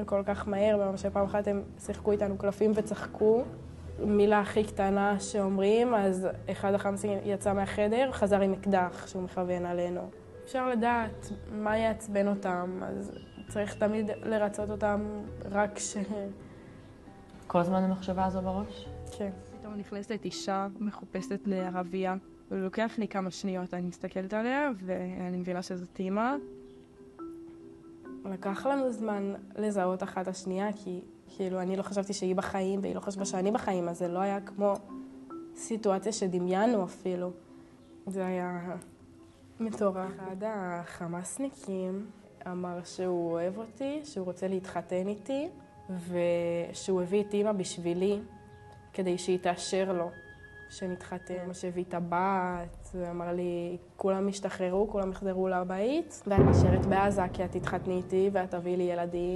כל כך מהר, ברמה שפעם אחת הם שיחקו איתנו קלפים וצחקו. מילה הכי קטנה שאומרים, אז אחד החמסים יצא מהחדר, חזר עם אקדח שהוא מכוון עלינו. אפשר לדעת מה יעצבן אותם, אז צריך תמיד לרצות אותם רק כל הזמן המחשבה הזו בראש? כן. פתאום נכנסת אישה מחופשת לערבייה, ולוקח לי כמה שניות, אני מסתכלת עליה ואני מבינה שזאת אימא. לקח לנו זמן לזהות אחת השנייה, כי כאילו אני לא חשבתי שהיא בחיים והיא לא חשבה שאני בחיים, אז זה לא היה כמו סיטואציה שדמיינו אפילו. זה היה מטורף. אחד החמאסניקים אמר שהוא אוהב אותי, שהוא רוצה להתחתן איתי, ושהוא הביא את אמא בשבילי כדי שהיא תאשר לו שנתחתן. שהביא את הבת, הוא אמר לי, כולם השתחררו, כולם יחזרו לבית, ואת נשארת בעזה כי את תתחתני איתי ואת תביא לי ילדים.